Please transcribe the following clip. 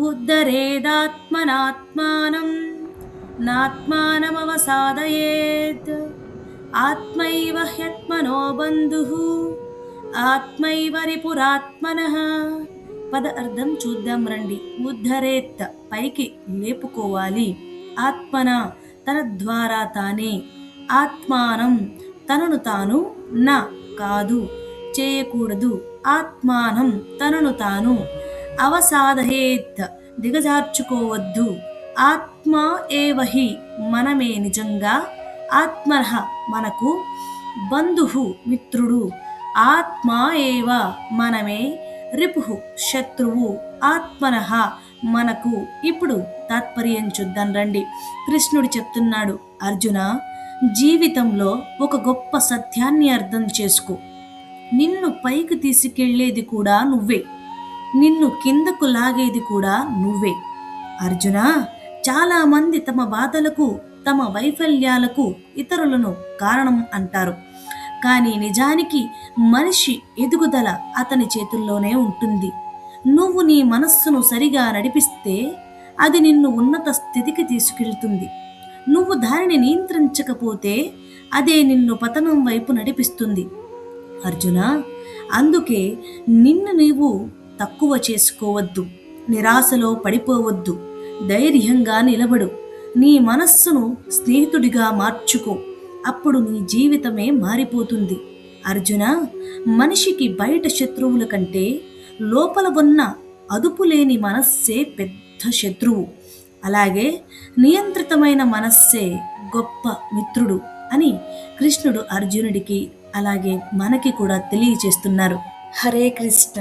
ఉద్ధరేదాత్మనాత్మానం నాత్మానమవసాదయేత్ ఆత్మైవ హ్యత్మనో బంధుః ఆత్మైవ రిపురాత్మనః. పద అర్థం చూద్దాం రండి. ఉద్ధరేత్ పైకి లేపుకోవాలి, ఆత్మన తన ద్వారా తానే, ఆత్మానం తనను తాను, నా కాదు చేయకూడదు, ఆత్మానం తనను తాను, అవసాదహేత్ దిగజార్చుకోవద్దు, ఆత్మ ఏవహి మనమే నిజంగా, ఆత్మనః మనకు, బంధువు మిత్రుడు, ఆత్మ ఏవ మనమే, రిపుః శత్రువు, ఆత్మనః మనకు. ఇప్పుడు తాత్పర్యం చూద్దాం రండి. కృష్ణుడు చెప్తున్నాడు, అర్జున జీవితంలో ఒక గొప్ప సత్యాన్ని అర్థం చేసుకో. నిన్ను పైకి తీసుకెళ్లేది కూడా నువ్వే, నిన్ను కిందకు లాగేది కూడా నువ్వే. అర్జున చాలా మంది తమ బాధలకు, తమ వైఫల్యాలకు ఇతరులను కారణం అంటారు. కానీ నిజానికి మనిషి ఎదుగుదల అతని చేతుల్లోనే ఉంటుంది. నువ్వు నీ మనస్సును సరిగా నడిపిస్తే అది నిన్ను ఉన్నత స్థితికి తీసుకెళ్తుంది. నువ్వు దానిని నియంత్రించకపోతే అదే నిన్ను పతనం వైపు నడిపిస్తుంది. అర్జున అందుకే నిన్ను నీవు తక్కువ చేసుకోవద్దు, నిరాశలో పడిపోవద్దు, ధైర్యంగా నిలబడు, నీ మనస్సును స్నేహితుడిగా మార్చుకో, అప్పుడు నీ జీవితమే మారిపోతుంది. అర్జున మనిషికి బయట శత్రువుల కంటే లోపల ఉన్న అదుపులేని మనస్సే పెద్ద శత్రువు. అలాగే నియంత్రితమైన మనస్సే గొప్ప మిత్రుడు అని కృష్ణుడు అర్జునుడికి అలాగే మనకి కూడా తెలియచేస్తున్నారు. హరే కృష్ణ.